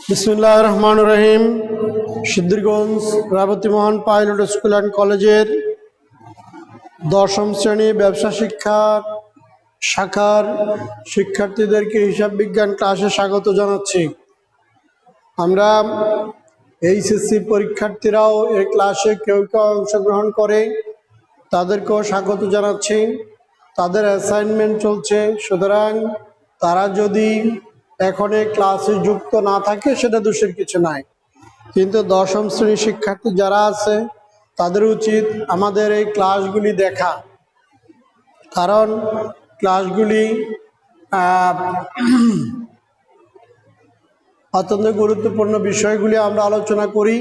বিসমিল্লাহির রহমানির রহিম। সিদ্ধিরগঞ্জ রাবতী মোহন pilot school and কলেজের দশম শ্রেণী ব্যবসা শিক্ষার শাখার শিক্ষার্থীদেরকে হিসাব বিজ্ঞান ক্লাসে স্বাগত জানাচ্ছি। আমরা এইচএসসি পরীক্ষার্থীরাও এই ক্লাসে কেউ কেউ অংশগ্রহণ করে, তাদেরকেও স্বাগত জানাচ্ছি। তাদের অ্যাসাইনমেন্ট চলছে, সুতরাং তারা যদি এখন এই ক্লাসে যুক্ত না থাকে সেটা দোষের কিছু নাই, কিন্তু দশম শ্রেণীর শিক্ষার্থী যারা আছে তাদের উচিত আমাদের এই ক্লাসগুলি দেখা, কারণ ক্লাসগুলি অত্যন্ত গুরুত্বপূর্ণ বিষয়গুলি আমরা আলোচনা করি।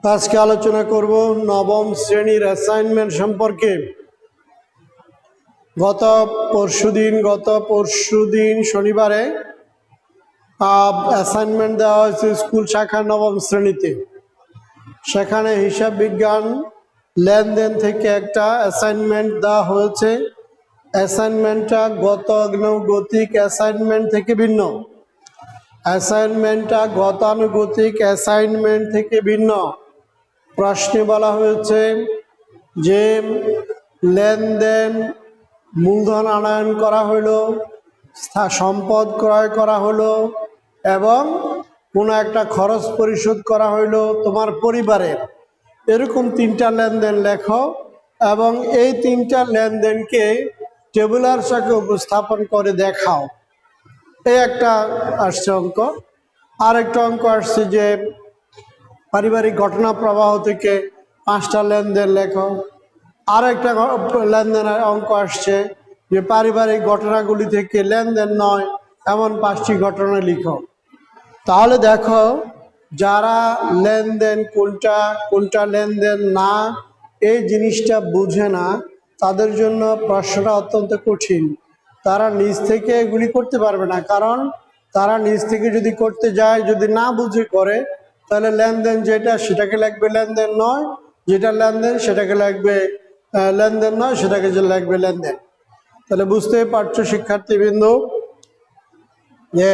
আজকে আলোচনা করব নবম শ্রেণীর অ্যাসাইনমেন্ট সম্পর্কে। গত পরশুদিন শনিবারে অ্যাসাইনমেন্ট দেওয়া হয়েছে স্কুল শাখা নবম শ্রেণীতে। সেখানে হিসাব বিজ্ঞান লেনদেন থেকে একটা অ্যাসাইনমেন্ট দেওয়া হয়েছে। অ্যাসাইনমেন্টটা গতানুগতিক অ্যাসাইনমেন্ট থেকে ভিন্ন। প্রশ্নে বলা হয়েছে যে লেনদেন মূলধন আনয়ন করা হলো, সম্পদ ক্রয় করা হলো এবং কোনো একটা খরচ পরিশোধ করা হইলো তোমার পরিবারের। এরকম তিনটা লেনদেন লেখো এবং এই তিনটা লেনদেনকে টেবুলার চাকে উপস্থাপন করে দেখাও। এই একটা আসছে অঙ্ক। আর একটা অঙ্ক আসছে যে পারিবারিক ঘটনা প্রবাহ থেকে 5টা লেনদেন লেখো। আর একটা লেনদেনের অঙ্ক আসছে যে পারিবারিক ঘটনাগুলি থেকে লেনদেন নয় এমন 5টি ঘটনা লিখো। তাহলে দেখো, যারা লেনদেন কোনটা লেনদেন না এই জিনিসটা বুঝে না, তাদের জন্য প্রশ্নটা অত্যন্ত কঠিন। তারা নিজ থেকে এগুলি করতে পারবে না, কারণ তারা নিজ থেকে যদি করতে যায়, যদি না বুঝে করে, তাহলে লেনদেন যেটা সেটাকে লাগবে লেনদেন নয়, যেটা লেনদেন সেটাকে লাগবে লেনদেন নয়, সেটাকে যে লাগবে লেনদেন। তাহলে বুঝতেই পারছো শিক্ষার্থীবৃন্দ যে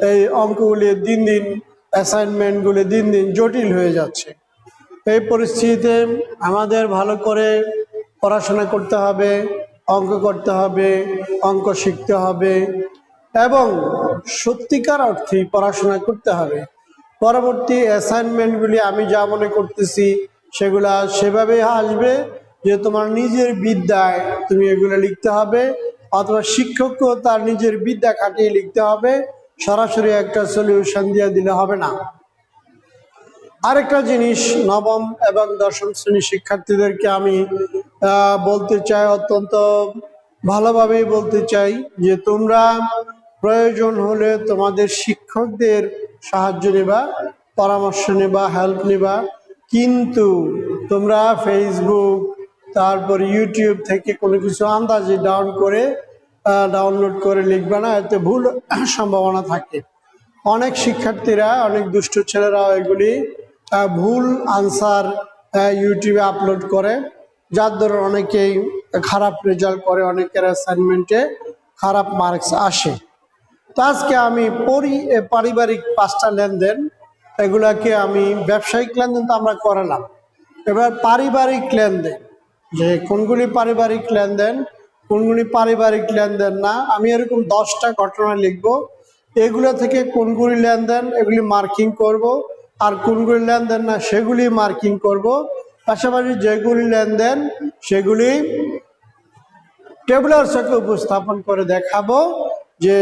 এই অঙ্কগুলি দিন দিন, অ্যাসাইনমেন্টগুলি দিন দিন জটিল হয়ে যাচ্ছে। এই পরিস্থিতিতে আমাদের ভালো করে পড়াশোনা করতে হবে, অঙ্ক করতে হবে, অঙ্ক শিখতে হবে এবং সত্যিকার অর্থেই পড়াশোনা করতে হবে। পরবর্তী অ্যাসাইনমেন্টগুলি আমি যা মনে করতেছি সেগুলা সেভাবেই আসবে যে তোমার নিজের বিদ্যায় তুমি এগুলো লিখতে হবে, অথবা শিক্ষককেও তার নিজের বিদ্যা খাটিয়ে লিখতে হবে, সরাসরি একটা সলিউশন দিয়ে দিলে হবে না। আরেকটা জিনিস নবম এবং দশম শ্রেণীর শিক্ষার্থীদেরকে আমি বলতে চাই, অত্যন্ত ভালোভাবেই বলতে চাই যে তোমরা প্রয়োজন হলে তোমাদের শিক্ষকদের সাহায্য নেবা, পরামর্শ নেবা, হেল্প নেবা, কিন্তু তোমরা ফেসবুক তারপর ইউটিউব থেকে কোনো কিছু আন্দাজে ডাউনলোড করে লিখবে না, এতে ভুল সম্ভাবনা থাকে। অনেক শিক্ষার্থীরা, অনেক দুষ্ট ছেলেরা এগুলি ভুল আনসার ইউটিউবে আপলোড করে, যার দ্বারা অনেকেই খারাপ রেজাল্ট করে, অনেকের অ্যাসাইনমেন্টে খারাপ মার্কস আসে। তো আজকে আমি পারিবারিক 5টা লেনদেন, এগুলাকে আমি ব্যবসায়িক লেনদেন তো আমরা করালাম, এবার পারিবারিক লেনদেন, যে কোনগুলি পারিবারিক লেনদেন কোনগুলি পারিবারিক লেনদেন না, আমি এরকম 10টা ঘটনা লিখব। এগুলো থেকে কোনগুলি লেনদেন এগুলি মার্কিং করব, আর কোনগুলি লেনদেন না সেগুলি মার্কিং করব। পাশাপাশি যেগুলি লেনদেন সেগুলি টেবুলার চাকে উপস্থাপন করে দেখাবো যে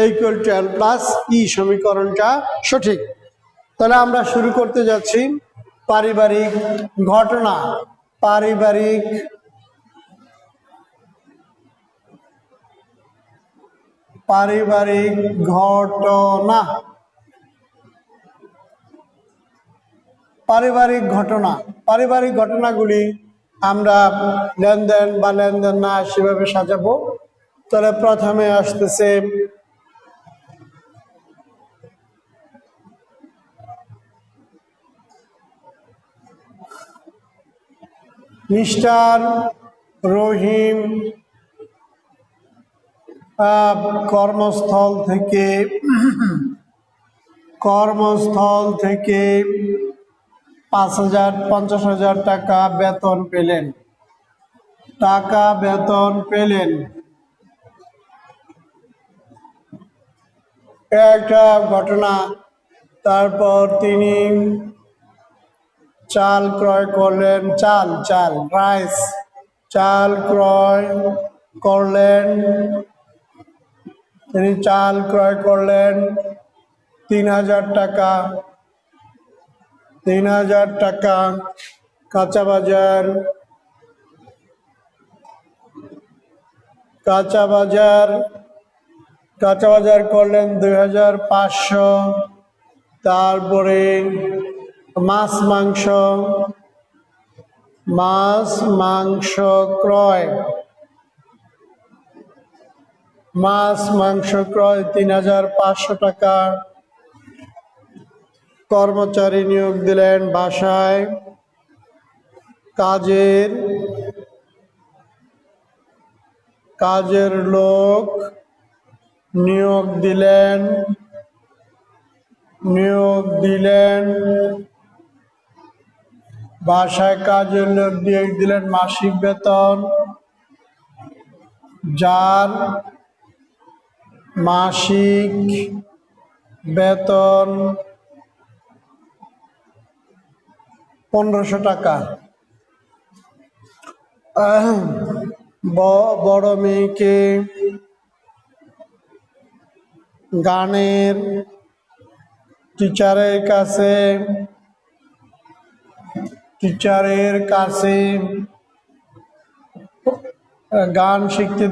A=L+E সমীকরণটা সঠিক। তাহলে আমরা শুরু করতে যাচ্ছি পারিবারিক ঘটনা। পারিবারিক ঘটনা, পারিবারিক ঘটনাগুলি আমরা লেনদেন বা লেনদেন না সেভাবে সাজাবো। তাহলে প্রথমে আসতেছে মিস্টার রহিম কর্মস্থল থেকে কর্মস্থল থেকে 50,000 টাকা বেতন পেলেন। একটা ঘটনা। তারপর তিনি চাল ক্রয় করলেন, রাইস চাল ক্রয় করলেন। তিনি চাল ক্রয় করলেন 3,000 টাকা। 3,000 টাকা। কাঁচা বাজার করলেন 2,500। তারপরে মাছ মাংস ক্রয় 3,500 টাকা। কর্মচারী নিয়োগ দিলেন বাসায়, কাজের লোক নিয়োগ দিলেন বাসায় কাজের লোক নিয়োগ দিলেন। মাসিক বেতন, যার মাসিক বেতন 1,500 টাকা। বড় মেয়েকে গানের টিচারের কাছে গান শিখতে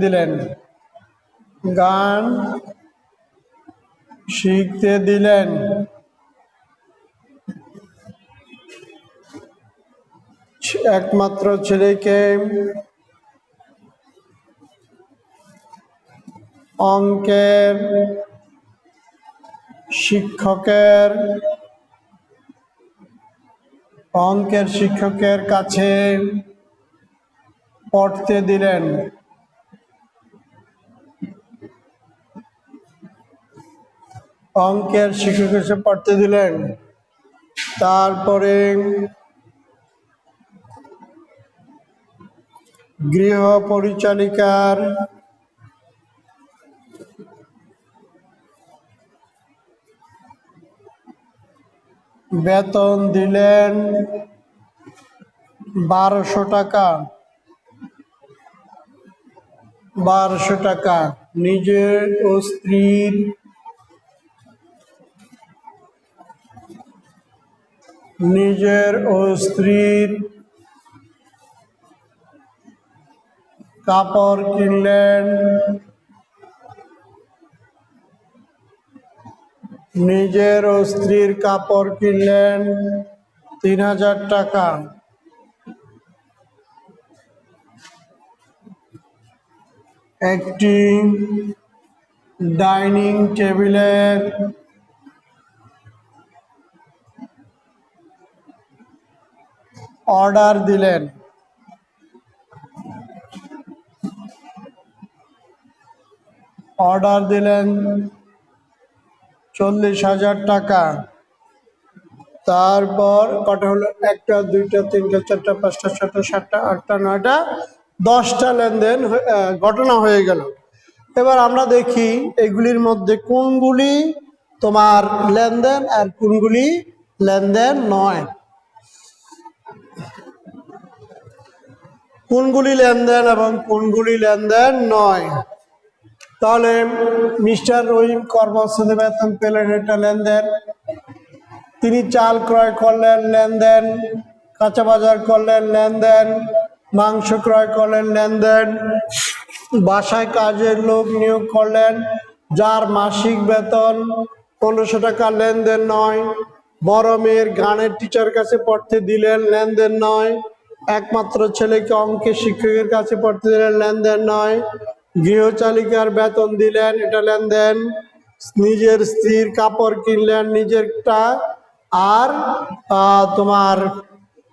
দিলেন। একমাত্র ছেলেকে অঙ্কের শিক্ষকের কাছে পড়তে দিলেন। তারপরে গৃহ পরিচালিকার বেতন দিলেন 1,200 টাকা। 1,200 টাকা। নিজের ও স্ত্রীর কাপড় কিনলেন। 3,000 টাকা। একটি ডাইনিং টেবিলের অর্ডার দিলেন। 40,000 টাকা। তারপর কটা হলো? 1, 2, 3, 4, 5, 6, 7, 8, 9, 10টা লেনদেন ঘটনা হয়ে গেল। এবার আমরা দেখি এগুলির মধ্যে কোনগুলি তোমার লেনদেন আর কোনগুলি লেনদেন নয়। কোনগুলি লেনদেন এবং কোনগুলি লেনদেন নয়। তাহলে মিস্টার রহিম কর্মস্থলে বেতন পেলেন, এটা লেনদেন। তিনি চাল ক্রয় করলেন, লেনদেন। কাঁচা বাজার করলেন, লেনদেন। মাংস ক্রয় করলেন, লেনদেন। বাসায় কাজের লোক নিয়োগ করলেন, যার মাসিক বেতন 1,500 টাকা, লেনদেন নয়। বড় মেয়ের গানের টিচার কাছে পড়তে দিলেন, লেনদেন নয়। একমাত্র ছেলেকে অঙ্কের শিক্ষকের কাছে পড়তে দিলেন, লেনদেন নয়। গৃহচালিকার বেতন দিলেন, এটা লেনদেন। নিজের স্ত্রীর কাপড় কিনলেন, নিজেরটা। আর তোমার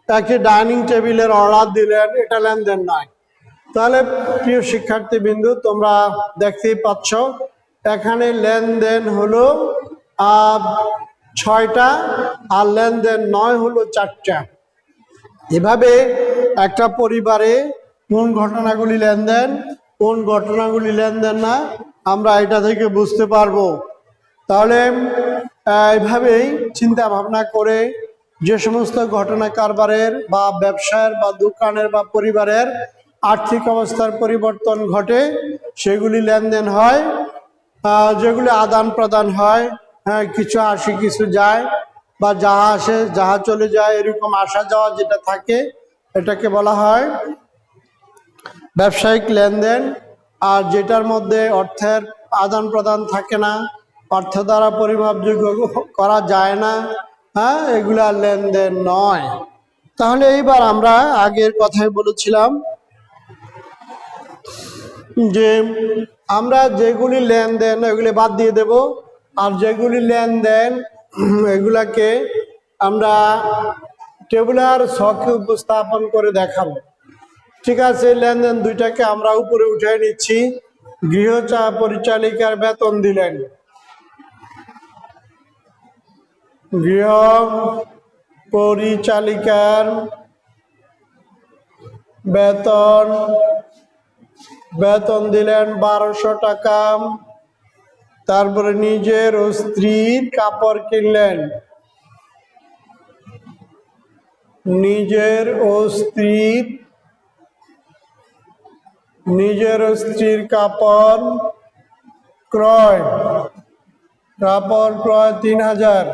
একটি ডাইনিং টেবিলের অর্ডার দিলেন, এটা লেনদেন নয়। তাহলে প্রিয় শিক্ষার্থীবৃন্দু, তোমরা দেখতেই পাচ্ছ এখানে লেনদেন হলো 6টা, আর লেনদেন 9 হলো 4টা। এভাবে একটা পরিবারে কোন ঘটনাগুলি লেনদেন, কোন ঘটনাগুলি লেনদেন না, আমরা এটা থেকে বুঝতে পারবো। তাহলে এইভাবেই চিন্তা ভাবনা করে যে সমস্ত ঘটনা কারবারের বা ব্যবসার বা দোকানের বা পরিবারের আর্থিক অবস্থার পরিবর্তন ঘটে, সেগুলি লেনদেন হয়। যেগুলি আদান প্রদান হয়, হ্যাঁ, কিছু আসে কিছু যায়, বা যাহা আসে যাহা চলে যায়, এরকম আসা যাওয়া যেটা থাকে, এটাকে বলা হয় ব্যবসায়িক লেনদেন। আর যেটার মধ্যে অর্থের আদান প্রদান থাকে না, অর্থ দ্বারা পরিমাপযোগ্য করা যায় না, হ্যাঁ, এগুলা লেনদেন নয়। তাহলে এইবার আমরা আগের কথাই বলেছিলাম যে আমরা যেগুলি লেনদেন এগুলি বাদ দিয়ে দেব, আর যেগুলি লেনদেন এগুলাকে আমরা টেবুলার ছকে উপস্থাপন করে দেখাবো। ঠিক আছে, লেনদেন দুইটাকে আমরা উপরে উঠে নিচ্ছি। গৃহ পরিচালিকার বেতন দিলেন, গৃহ পরিচালিকার বেতন দিলেন 1200 টাকা। তারপরে নিজের ও স্ত্রীর কাপড় কিনলেন, নিজের ও স্ত্রীর কাপড় ক্রয় 3000।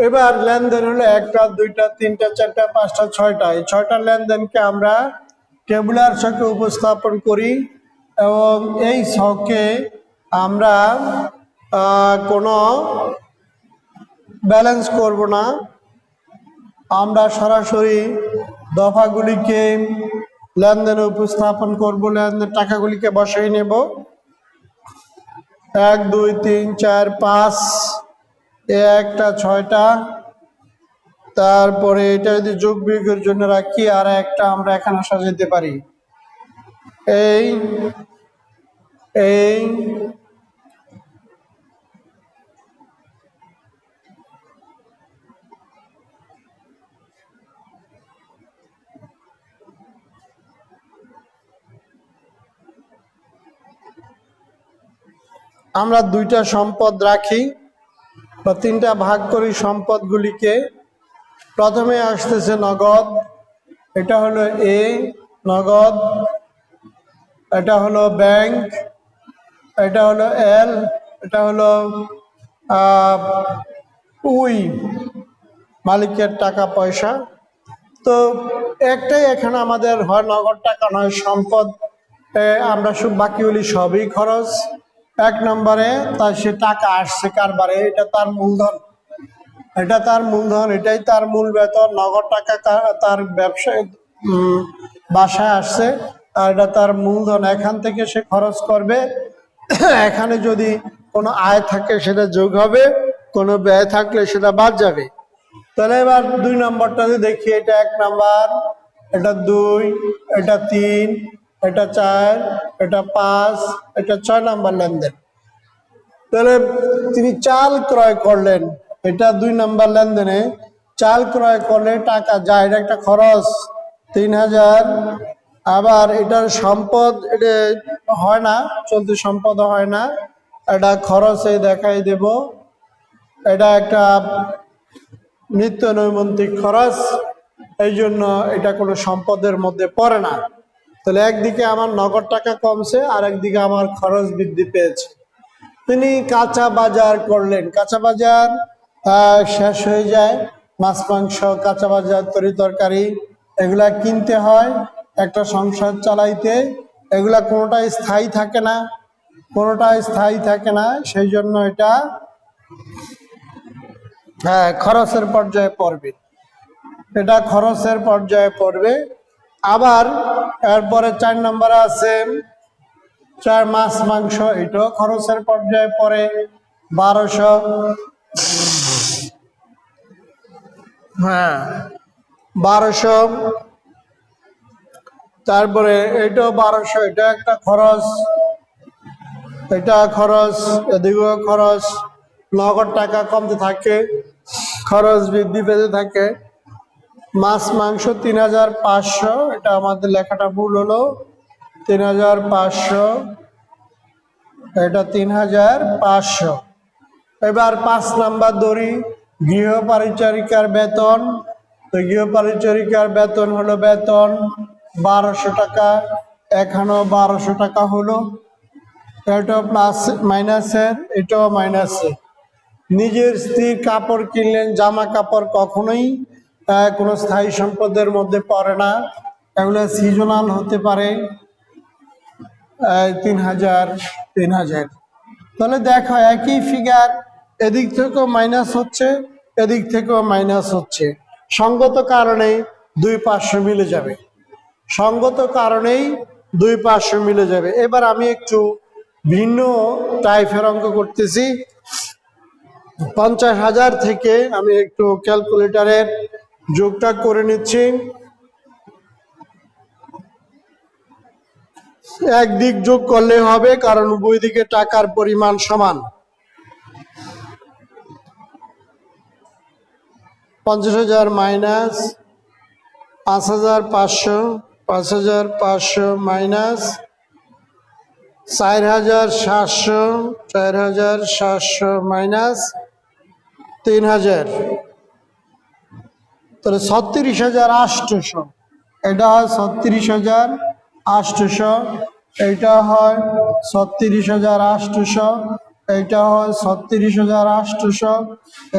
এবার লেনদেন হলো 1টা 2টা 3টা 4টা 5টা 6টা। এই 6টা লেনদেনকে আমরা টেবুলার ছকে উপস্থাপন করি, এবং এই ছকে আমরা কোনো ব্যালেন্স করব না, আমরা সরাসরি দফাগুলিকে লেনদেনে উপস্থাপন করব, লেনদেন টাকাগুলিকে বসাই নেব। 1 2 3 4 5, একটা 6টা। তারপরে এটা যদি যোগ বিয়োগের জন্য রাখি, আর একটা আমরা এখানে সাজাতে পারি। এই আমরা 2টা সম্পদ রাখি বা 3টা ভাগ করি সম্পদগুলিকে। প্রথমে আসতেছে নগদ, এটা হলো এ নগদ, এটা হলো ব্যাংক, এটা হলো এল, এটা হলো উই মালিকের টাকা পয়সা। তো একটাই এখানে আমাদের হয় নগদ টাকা নয় সম্পদ, আমরা সব বাকিগুলি সবই খরচ। 1 নম্বরে তার সে টাকা আসছে কারবারে, এটা তার মূলধন, এটাই তার মূল বেতন। নগদ টাকা তার ব্যবসায় বাসায় আসছে, আর এটা তার মূলধন, এখান থেকে সে খরচ করবে। এখানে যদি কোনো আয় থাকে সেটা যোগ হবে, কোনো ব্যয় থাকলে সেটা বাদ যাবে। তাহলে এবার 2 নম্বরটাতে দেখি, এটা 1 নাম্বার, এটা 2, এটা 3, এটা 4, এটা 5, এটা 6 নাম্বার লেনদেন। তাহলে তিনি চাল ক্রয় করলেন, এটা 2 নাম্বার লেনদেনে। চাল ক্রয় করলে টাকা যায়, এটা একটা খরচ 3000। আবার এটার সম্পদ, এটা হয় না, চলতি সম্পদ হয় না, এটা খরচে দেখাই দেব। এটা একটা নিত্য নৈমিত্তিক খরচ, এই জন্য এটা কোনো সম্পদের মধ্যে পড়ে না। তাহলে একদিকে আমার নগদ টাকা কমছে, আর একদিকে আমার খরচ বৃদ্ধি পেয়েছে। তিনি কাঁচা বাজার করলেন, কাঁচা বাজার শেষ হয়ে যায়, মাছ মাংস, কাঁচা বাজার, তরি তরকারি, এগুলা কিনতে হয় একটা সংসার চালাইতে। এগুলা কোনোটাই স্থায়ী থাকে না, সেই জন্য এটা খরচের পর্যায়ে পড়বে, এটা খরচের পর্যায়ে পড়বে। আবার এরপরে 4 নম্বরে আছে 4 মাছ মাংস, এটাও খরচের পর্যায়ে পড়ে 1200। 1200। তারপরে এটাও 1200, এটা একটা খরচ। এটা খরচ, এদিকেও খরচ, নগদ টাকা কমতে থাকে, খরচ বৃদ্ধি পেতে থাকে। মাছ মাংস ৩৫০০, এটা আমাদের লেখাটা ভুল হলো, ৩৫০০, এটা ৩৫০০। এবার ৫ নাম্বার ধরি, গৃহ পরিচারিকার বেতন। তো গৃহ পরিচারিকার বেতন হলো বেতন ১২০০ টাকা, এখানেও ১২০০ টাকা হলো, এটাও প্লাস মাইনাসের, এটাও মাইনাসের। নিজের স্ত্রীর কাপড় কিনলেন, জামা কাপড় কখনোই কোনো স্থায়ী সম্পদের মধ্যে পড়ে না, এগুলো সিজনাল হতে পারে। ৩০০০। তাহলে দেখো একই ফিগার, এদিক থেকেও মাইনাস হচ্ছে, এদিক থেকেও মাইনাস হচ্ছে। সঙ্গত কারণেই দুই পার্শ্ব মিলে যাবে, সঙ্গত কারণেই দুই পার্শ্ব মিলে যাবে। এবার আমি একটু ভিন্ন টাইপের অঙ্ক করতেছি। ৫০,০০০ থেকে আমি একটু ক্যালকুলেটরের যোগটা করে নিচ্ছি। একদিক যোগ করলে হবে, কারণ উভয় দিকে টাকার পরিমাণ সমান। ৫০,০০০ মাইনাস ৫,৫০০, ৫,৫০০ মাইনাস ৪,৭০০, ৪,৭০০ মাইনাস ৩,০০০, তাহলে ৩৬,৮০০। এটা হয় ৩৬,৮০০, এইটা হয় ৩৬,৮০০, এইটা হয় ৩৬,৮০০,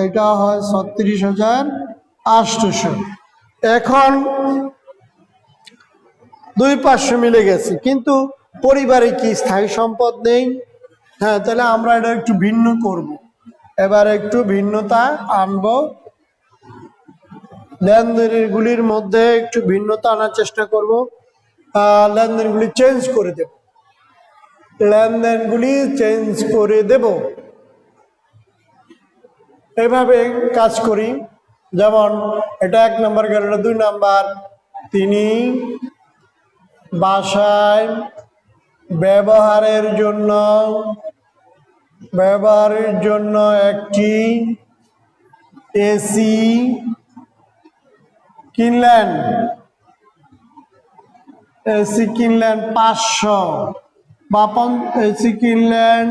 এইটা হয় ৩৬,৮০০। এখন দুই পার্শ্ব মিলে গেছে, কিন্তু পরিবারে কি স্থায়ী সম্পদ নেই? হ্যাঁ, তাহলে আমরা এটা একটু ভিন্ন করব। এবার একটু ভিন্নতা আনবো, লেনদেনগুলির মধ্যে একটু ভিন্নতা আনার চেষ্টা করব। লেনদেনগুলি চেঞ্জ করে দেব, লেনদেনগুলি চেঞ্জ করে দেব। এভাবে কাজ করি। যেমন এটা ১ নাম্বার গেল, এটা ২ নাম্বার। তিনি বাসায় ব্যবহারের জন্য একটি এসি কিনলেন, এসি কিনলেন ৫০০, বা এসি কিনলেন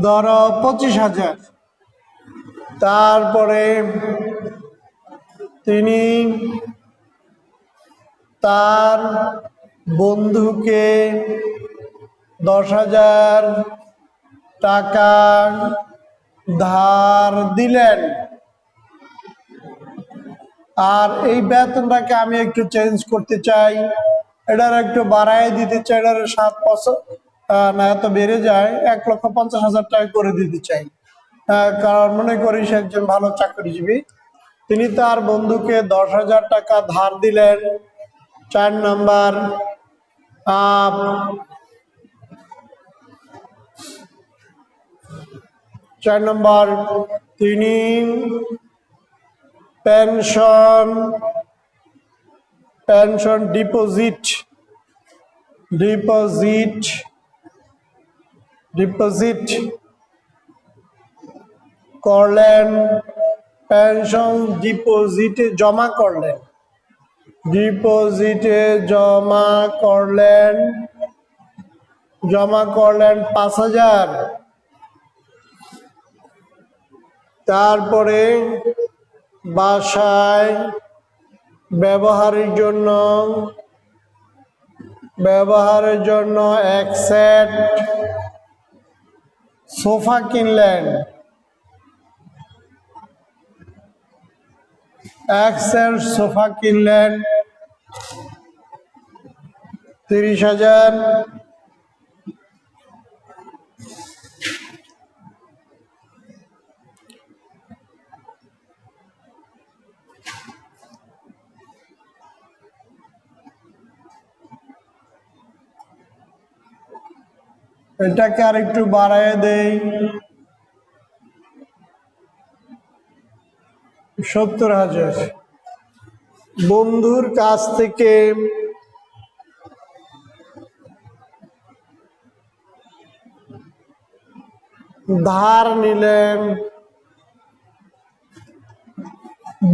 ধরো ২৫,০০০। তারপরে তিনি তার বন্ধুকে ১০,০০০ টাকা ধার দিলেন। আর এই বেতনটাকে আমি একটু চেঞ্জ করতে চাই, এটার একটু বাড়াই দিতে চাই, এটার ৭% না, এত বেড়ে যায়, ১,৫০,০০০ টাকা করে দিতে চাই। কারণ মনে করি সে একজন ভালো চাকরিজীবী। তিনি তার বন্ধুকে ১০,০০০ টাকা ধার দিলেন। ৪ নাম্বার, তিনি পেনশন ডিপোজিট করলেন, পেনশন ডিপোজিটে জমা করলেন, ৫,০০০। তারপরে বাসায় ব্যবহারের জন্য এক সেট সোফা কিনলেন, এক সেট সোফা কিনলেন ৩০,০০০। এটাকে আর একটু বাড়ায় দেই, ৭০,০০০। বন্ধুর কাছ থেকে ধার নিলেন,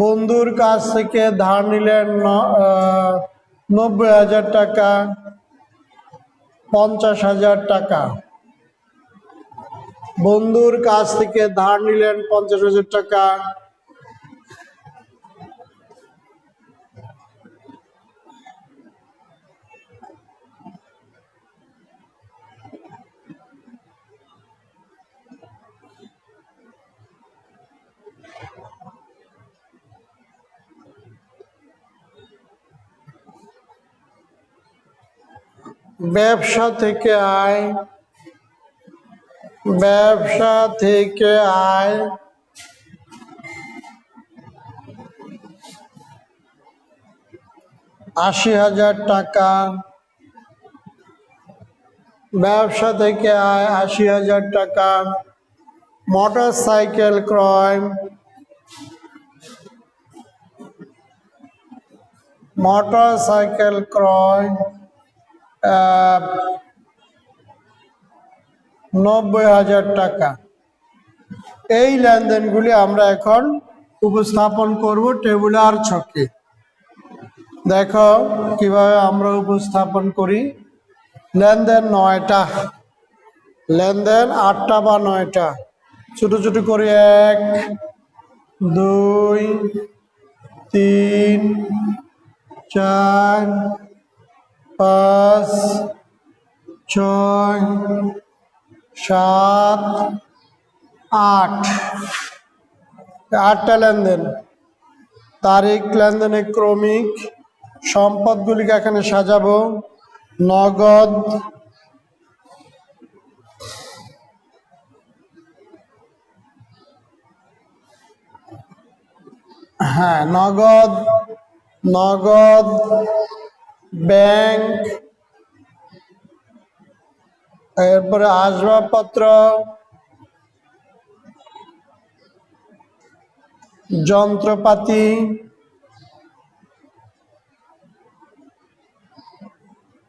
বন্ধুর কাছ থেকে ধার নিলেন 90,000 টাকা, 50,000 টাকা। বন্ধুর কাছ থেকে ধার নিলেন 50,000 টাকা, ব্যবসা থেকে আয়, ব্যবসা থেকে আয় 80,000 টাকা, ব্যবসা থেকে আয় 80,000 টাকা। মোটর সাইকেল ক্রয়, মোটর সাইকেল ক্রয় 90,000 টাকা। এই লেনদেনগুলি আমরা এখন উপস্থাপন করব টেবুলার ছকে। দেখো কিভাবে আমরা উপস্থাপন করি। লেনদেন 9টা, লেনদেন 8টা বা 9টা। ছোট ছোট করে 1, 2, 3, 4, 5, 6, 7, 8, 8টা লেনদেন। তারিখ লেনদেনে ক্রমিক। সম্পদগুলিকে এখানে সাজাবো। নগদ, হ্যাঁ নগদ, নগদ, ব্যাংক, এরপরে আসবাবপত্র, যন্ত্রপাতি,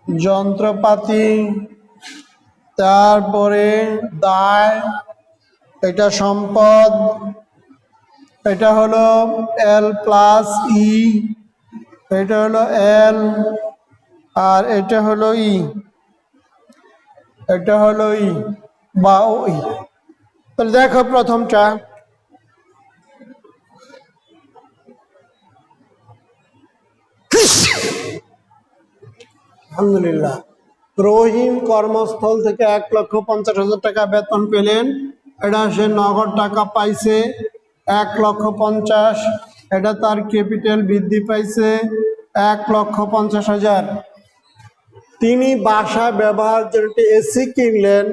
যন্ত্রপাতি, তারপরে দায়, এটা সম্পদ, এটা হলো L+E, এটা হলো L, আর এটা হলো E, এটা হলো E বা OE। তাহলে দেখো প্রথমটা, আলহামদুলিল্লাহ, রহিম কর্মস্থল থেকে 1,50,000 টাকা বেতন পেলেন। এটা সে নগদ টাকা পাইছে 1,50,000। এটা তার ক্যাপিটাল বৃদ্ধি পাইছে 1,50,000। তিনি বাসা ব্যবহার জন্য এসি কিনলেন।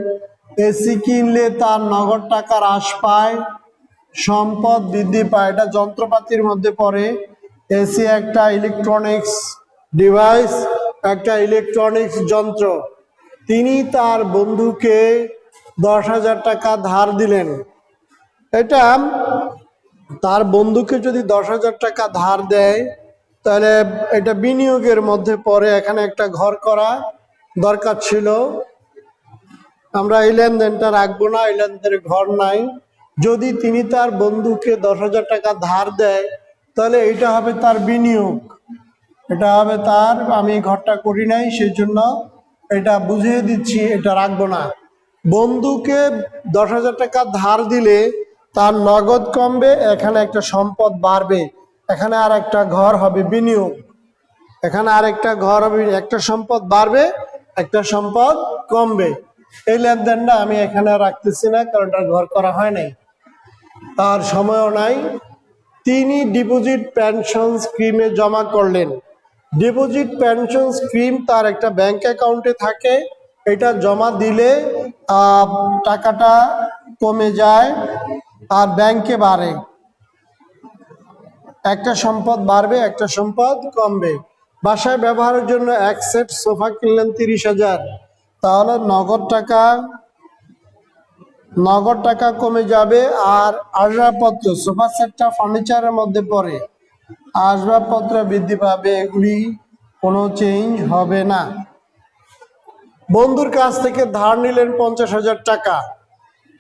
এসি কিনলে তার নগদ টাকা হ্রাস পায়, সম্পদ বৃদ্ধি পায়। এটা যন্ত্রপাতির মধ্যে পড়ে। এসি একটা ইলেকট্রনিক্স ডিভাইস, একটা ইলেকট্রনিক্স যন্ত্র। তিনি তার বন্ধুকে 10,000 টাকা ধার দিলেন। এটা তার বন্ধুকে যদি 10,000 টাকা ধার দেয় তাহলে এটা বিনিয়োগের মধ্যে পড়ে। এখানে একটা ঘর করা দরকার ছিল, আমরা এই লেনদেনটা রাখবো না, এই লেনদেনের ঘর নাই। যদি তিনি তার বন্ধুকে 10,000 টাকা ধার দেয় তাহলে এটা হবে তার বিনিয়োগ, এটা হবে তার, আমি ঘরটা করি নাই সেই জন্য এটা বুঝিয়ে দিচ্ছি, এটা রাখবো না। বন্ধুকে 10,000 টাকা ধার দিলে তার নগদ কমবে, এখানে একটা সম্পদ বাড়বে, এখানে আর একটা ঘর হবে বিনিয়োগ, এখানে আর একটা ঘর হবে, একটা সম্পদ বাড়বে, একটা সম্পদ কমবে। এই লেনদেনটা আমি এখানে রাখতেছি না, কারণ তার ঘর করা হয় নাই, তার সময়ও নাই। তিনি ডিপোজিট পেনশন স্কিমে জমা করলেন। ডিপোজিট পেনশন স্কিম তার একটা ব্যাংক অ্যাকাউন্টে থাকে, এটা জমা দিলে টাকাটা কমে যায় আর ব্যাংকে বাড়ে, একটা সম্পদ বাড়বে, একটা সম্পদ কমবে। বাসায় ব্যবহারের জন্য এক সেট সোফা কিনলেন 30,000, তাহলে নগদ টাকা কমে যাবে। আর আসবাবপত্র, সোফা সেটটা ফার্নিচারের মধ্যে পড়ে, আসবাবপত্র বৃদ্ধি পাবে, এগুলি কোনো চেঞ্জ হবে না। বন্ধুর কাছ থেকে ধার নিলেন 50,000 টাকা,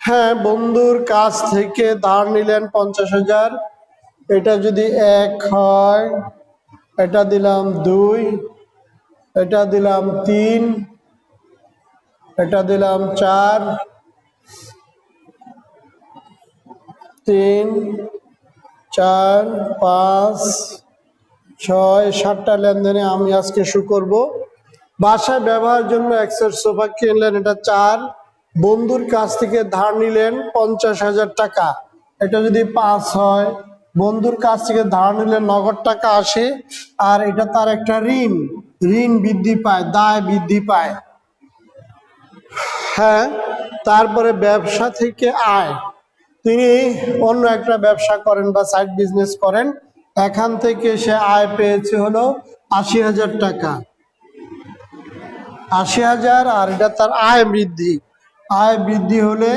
হ্যাঁ, বন্ধুর কাছ থেকে ধার নিলেন 50,000, এটা যদি 1 হয়, এটা দিলাম 2, এটা দিলাম 3, এটা দিলাম 4, 3, 4, 5, 6, 7টা লেনদেনে আমি আজকে শুরু করব। বাসায় ব্যবহারের জন্য এক্সের সোফা কিনলেন, এটা 4। বন্ধুর কাছ থেকে ধার নিলেন 50,000 টাকা, এটা যদি 5 হয়। বন্ধুর কাছ থেকে ধার নিলেন নগদ টাকা 80, আর এটা তার একটা ঋণ। ঋণ বৃদ্ধি পায়, দায় বৃদ্ধি পায়। হ্যাঁ, তারপরে ব্যবসা থেকে আয়, তিনি অন্য একটা ব্যবসা করেন বা সাইড বিজনেস করেন, এখান থেকে সে আয় পেয়েছে হলো 80,000 টাকা। 80,000, আর এটা তার আয় বৃদ্ধি। আয় বৃদ্ধি হলে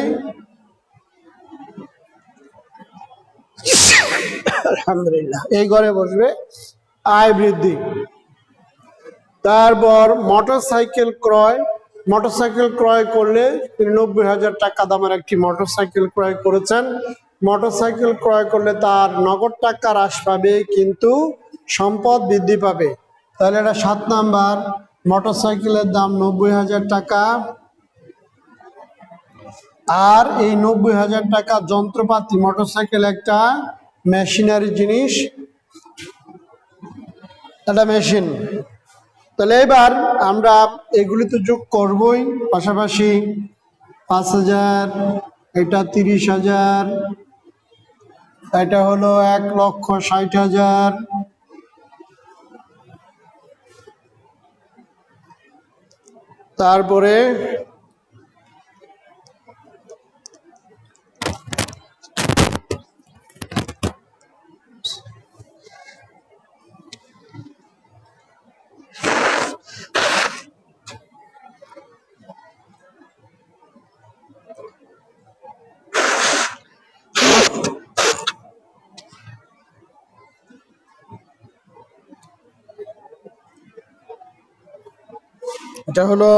আলহামদুলিল্লাহ এই ঘরে বসবে, আয় বৃদ্ধি। তারপর মোটরসাইকেল ক্রয়, মোটরসাইকেল ক্রয় করলে তিনি 90,000 টাকা দামের একটি মোটরসাইকেল ক্রয় করেছেন। মোটরসাইকেল ক্রয় করলে তার নগদ টাকা হ্রাস পাবে, কিন্তু সম্পদ বৃদ্ধি পাবে। তাহলে এটা 7 নাম্বার। মোটরসাইকেলের দাম 90,000 টাকা, আর এই 90,000 টাকা যন্ত্রপাতি। মোটরসাইকেল একটা মেশিনারি জিনিস, একটা মেশিন। তাহলে এবার আমরা এগুলি তো যোগ করবই, পাশাপাশি 5,000, এটা 30,000, এটা হলো 1,60,000, তারপরে এটা হলো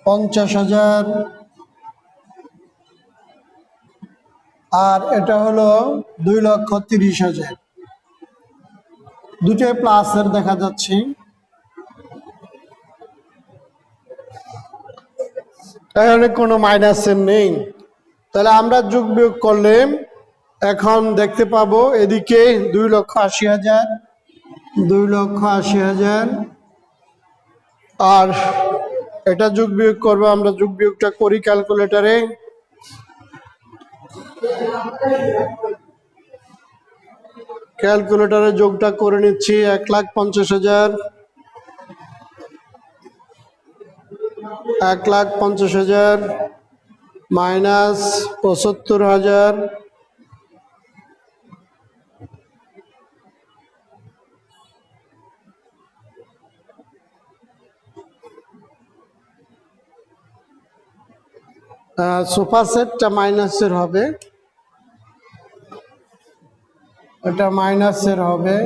50,000, আর এটা হলো 2,30,000। দুটোই প্লাসের দেখা যাচ্ছে, এখানে কোনো মাইনাসের নেই। তাহলে আমরা যোগ বিয়োগ করলে এখন দেখতে পাবো এদিকে 2,80,000, 2,80,000, আর এটা যোগ বিয়োগ করবো। আমরা যোগ বিয়োগটা করি ক্যালকুলেটরে। ক্যালকুলেটরে যোগটা করে নিচ্ছি। 1,50,000, 1,50,000 মাইনাস 75,000, সোফা সেটটা মাইনাসের হবে, এটা মাইনাসের হবে।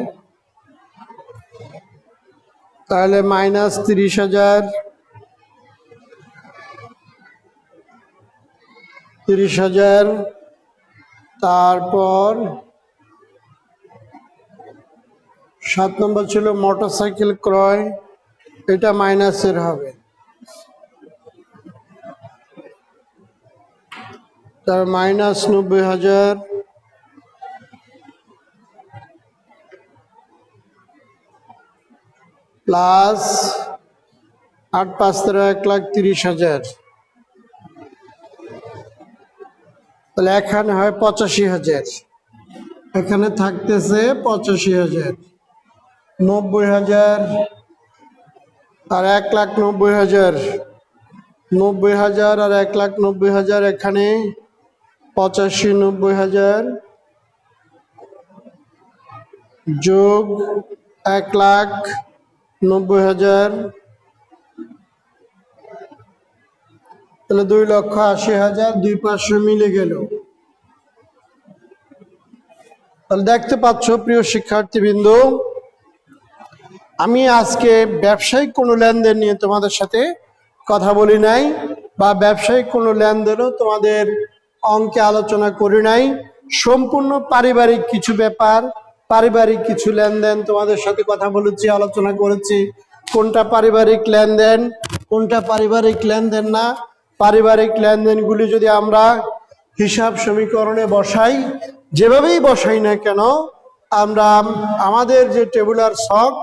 তাহলে মাইনাস 30,000, 30,000, তারপর 7 নম্বর ছিল মোটরসাইকেল ক্রয়, এটা মাইনাসের হবে। তার মাইনাস 90,000, প্লাস 8 5 13 1,30,000। তাহলে এখানে হয় 85,000, এখানে থাকতেছে 85,000, 90,000 আর 1,90,000, 90,000 আর 1,90,000, এখানে 85 90,000 যোগ 1,90,000, তাহলে 2,80,000, 2 পাশে মিলে গেল। তাহলে দেখতে পাচ্ছ প্রিয় শিক্ষার্থীবৃন্দ, আমি আজকে ব্যবসায়িক কোনো লেনদেন নিয়ে তোমাদের সাথে কথা বলি নাই। বা ব্যবসায়িক কোনো লেনদেনও তোমাদের অঙ্কে আলোচনা করি নাই। সম্পূর্ণ পারিবারিক কিছু ব্যাপার, পারিবারিক কিছু লেনদেন তোমাদের সাথে কথা বলেছি, আলোচনা করেছি। কোনটা পারিবারিক লেনদেন, কোনটা পারিবারিক লেনদেন না। পারিবারিক লেনদেনগুলি যদি আমরা হিসাব সমীকরণে বসাই, যেভাবেই বসাই না কেন, আমরা আমাদের যে টেবুলার ছক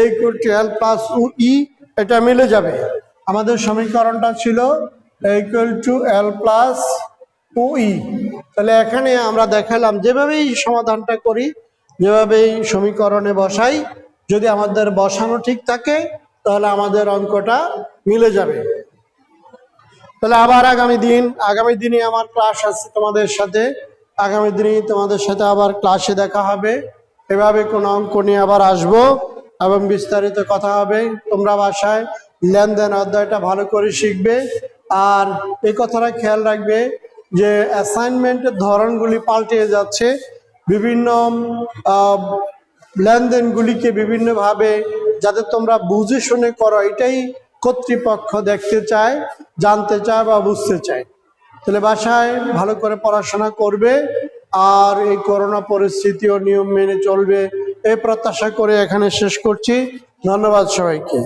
A = L + UE এটা মিলে যাবে। আমাদের সমীকরণটা ছিল A = L + UE। তাহলে এখানে আমরা দেখালাম যেভাবেই সমাধানটা করি, যেভাবেই সমীকরণে বসাই, যদি আমাদের বসানো ঠিক থাকে তাহলে আমাদের অঙ্কটা মিলে যাবে। তাহলে আবার আগামী দিনে আমার ক্লাস আছে তোমাদের সাথে, আগামী দিনে তোমাদের সাথে আবার ক্লাসে দেখা হবে। এভাবে কোনো অঙ্ক নিয়ে আবার আসবো এবং বিস্তারিত কথা হবে। তোমরা বাসায় লেনদেন অধ্যায়টা ভালো করে শিখবে। আর এই কথাটা খেয়াল রাখবে যে অ্যাসাইনমেন্টের ধরনগুলি পাল্টে যাচ্ছে। বিভিন্ন লেনদেনগুলিকে বিভিন্নভাবে যাতে তোমরা বুঝে শুনে করো, এটাই কর্তৃপক্ষ দেখতে চায়, জানতে চায় বা বুঝতে চায়। তাহলে বাসায় ভালো করে পড়াশোনা করবে আর এই করোনা পরিস্থিতি ও নিয়ম মেনে চলবে, এই প্রত্যাশা করে এখানে শেষ করছি। ধন্যবাদ সবাইকে।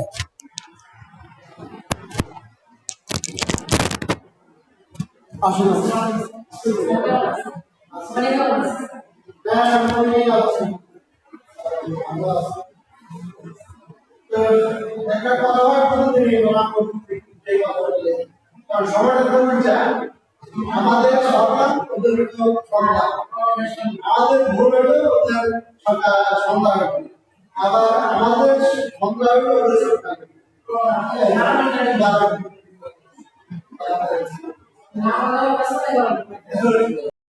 আমাদের সরকার আমাদের ভুল হলো সন্ধ্যা, আবার আমাদের সন্ধ্যা হলো ওদের সরকার।